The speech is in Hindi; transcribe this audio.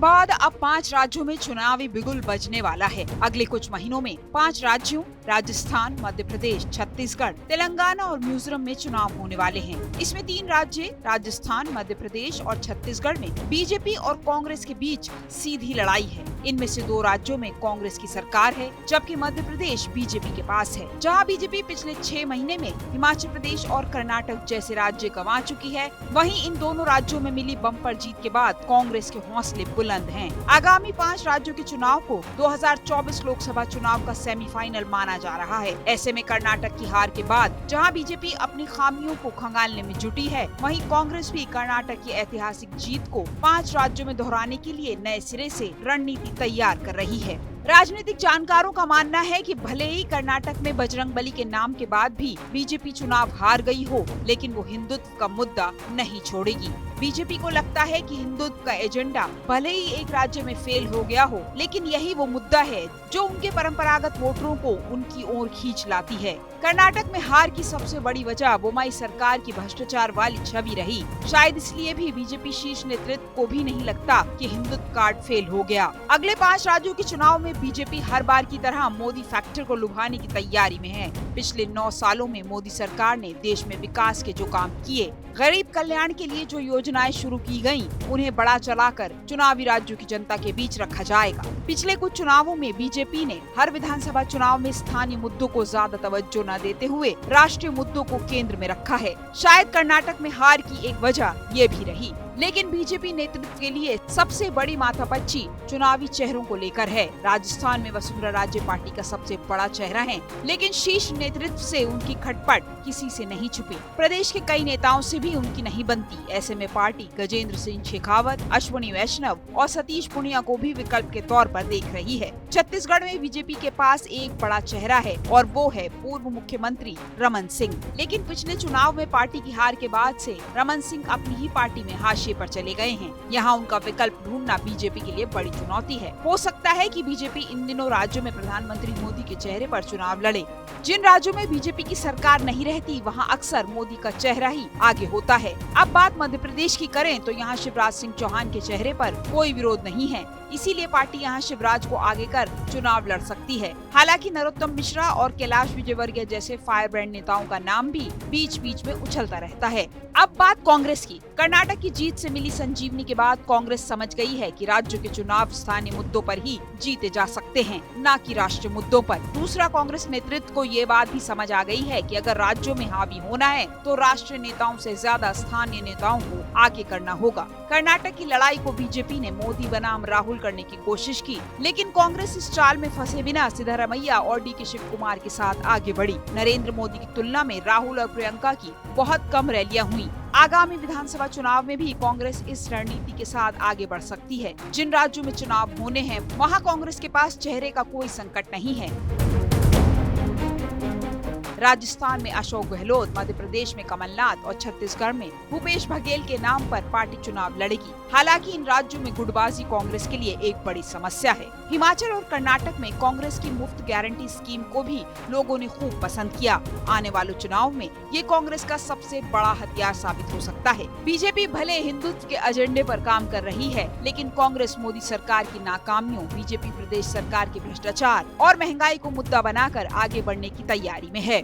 बाद अब 5 राज्यों में चुनावी बिगुल बजने वाला है। अगले कुछ महीनों में 5 राज्यों राजस्थान, मध्य प्रदेश, छत्तीसगढ़, तेलंगाना और मिजोरम में चुनाव होने वाले हैं। इसमें 3 राज्य राजस्थान, मध्य प्रदेश और छत्तीसगढ़ में बीजेपी और कांग्रेस के बीच सीधी लड़ाई है। इनमें से 2 राज्यों में कांग्रेस की सरकार है, जबकि मध्य प्रदेश बीजेपी के पास है। जहां बीजेपी पिछले 6 महीने में हिमाचल प्रदेश और कर्नाटक जैसे राज्य गंवा चुकी है, वहीं इन दोनों राज्यों में मिली बम्पर जीत के बाद कांग्रेस के हौसले बुलंद हैं। आगामी 5 राज्यों के चुनाव को 2024 लोकसभा चुनाव का सेमीफाइनल माना जा रहा है। ऐसे में कर्नाटक की हार के बाद जहां बीजेपी अपनी खामियों को खंगालने में जुटी है, वहीं कांग्रेस भी कर्नाटक की ऐतिहासिक जीत को 5 राज्यों में दोहराने के लिए नए सिरे से रणनीति तैयार कर रही है। राजनीतिक जानकारों का मानना है कि भले ही कर्नाटक में बजरंगबली के नाम के बाद भी बीजेपी चुनाव हार गई हो, लेकिन वो हिंदुत्व का मुद्दा नहीं छोड़ेगी। बीजेपी को लगता है कि हिंदुत्व का एजेंडा भले ही एक राज्य में फेल हो गया हो, लेकिन यही वो मुद्दा है जो उनके परंपरागत वोटरों को उनकी ओर खींच लाती है। कर्नाटक में हार की सबसे बड़ी वजह बोम्मई सरकार की भ्रष्टाचार वाली छवि रही। शायद इसलिए भी बीजेपी शीर्ष नेतृत्व को भी नहीं लगता कि हिंदुत्व कार्ड फेल हो गया। अगले 5 राज्यों के चुनाव में बीजेपी हर बार की तरह मोदी फैक्टर को लुभाने की तैयारी में है। पिछले 9 सालों में मोदी सरकार ने देश में विकास के जो काम किए, गरीब कल्याण के लिए जो योजनाएं शुरू की गयी, उन्हें बड़ा चलाकर चुनावी राज्यों की जनता के बीच रखा जाएगा। पिछले कुछ चुनावों में बीजेपी ने हर विधानसभा चुनाव में स्थानीय मुद्दों को ज्यादा तवज्जो न देते हुए राष्ट्रीय मुद्दों को केंद्र में रखा है। शायद कर्नाटक में हार की एक वजह ये भी रही, लेकिन बीजेपी नेतृत्व के लिए सबसे बड़ी माथापच्ची चुनावी चेहरों को लेकर है। राजस्थान में वसुंधरा राजे पार्टी का सबसे बड़ा चेहरा है, लेकिन शीर्ष नेतृत्व से उनकी खटपट किसी से नहीं छुपी। प्रदेश के कई नेताओं से भी उनकी नहीं बनती। ऐसे में पार्टी गजेंद्र सिंह शेखावत, अश्विनी वैष्णव और सतीश पूनिया को भी विकल्प के तौर पर देख रही है। छत्तीसगढ़ में बीजेपी के पास एक बड़ा चेहरा है और वो है पूर्व मुख्यमंत्री रमन सिंह। लेकिन पिछले चुनाव में पार्टी की हार के बाद से रमन सिंह अपनी ही पार्टी में हाशिए पर चले गए हैं। यहाँ उनका विकल्प ढूंढना बीजेपी के लिए बड़ी चुनौती है। हो सकता है कि बीजेपी इन दिनों राज्यों में प्रधानमंत्री मोदी के चेहरे पर चुनाव लड़े। जिन राज्यों में बीजेपी की सरकार नहीं रहती, वहाँ अक्सर मोदी का चेहरा ही आगे होता है। अब बात मध्य प्रदेश की करें तो यहाँ शिवराज सिंह चौहान के चेहरे पर कोई विरोध नहीं है, इसीलिए पार्टी यहाँ शिवराज को आगे कर चुनाव लड़ सकती है। हालांकि नरोत्तम मिश्रा और कैलाश विजयवर्गीय जैसे फायर ब्रांड नेताओं का नाम भी बीच बीच में उछलता रहता है। अब बात कांग्रेस की। कर्नाटक की जीत से मिली संजीवनी के बाद कांग्रेस समझ गई है कि राज्यों के चुनाव स्थानीय मुद्दों पर ही जीते जा सकते हैं, न कि राष्ट्रीय मुद्दों पर। दूसरा, कांग्रेस नेतृत्व को ये बात भी समझ आ गई है कि अगर राज्यों में हावी होना है तो राष्ट्रीय नेताओं से ज्यादा स्थानीय नेताओं को आगे करना होगा। कर्नाटक की लड़ाई को बीजेपी ने मोदी बनाम राहुल करने की कोशिश की, लेकिन कांग्रेस इस चाल में फंसे बिना सिद्धारमैया और डी.के. शिव कुमार के साथ आगे बढ़ी। नरेंद्र मोदी की तुलना में राहुल और प्रियंका की बहुत कम रैलियां हुई। आगामी विधानसभा चुनाव में भी कांग्रेस इस रणनीति के साथ आगे बढ़ सकती है। जिन राज्यों में चुनाव होने हैं, वहां कांग्रेस के पास चेहरे का कोई संकट नहीं है। राजस्थान में अशोक गहलोत, मध्य प्रदेश में कमलनाथ और छत्तीसगढ़ में भूपेश बघेल के नाम पर पार्टी चुनाव लड़ेगी। हालांकि इन राज्यों में गुटबाजी कांग्रेस के लिए एक बड़ी समस्या है। हिमाचल और कर्नाटक में कांग्रेस की मुफ्त गारंटी स्कीम को भी लोगों ने खूब पसंद किया। आने वाले चुनाव में ये कांग्रेस का सबसे बड़ा हथियार साबित हो सकता है। बीजेपी भले हिंदुत्व के एजेंडे पर काम कर रही है, लेकिन कांग्रेस मोदी सरकार की नाकामियों, बीजेपी प्रदेश सरकार के भ्रष्टाचार और महंगाई को मुद्दा बनाकर आगे बढ़ने की तैयारी में है।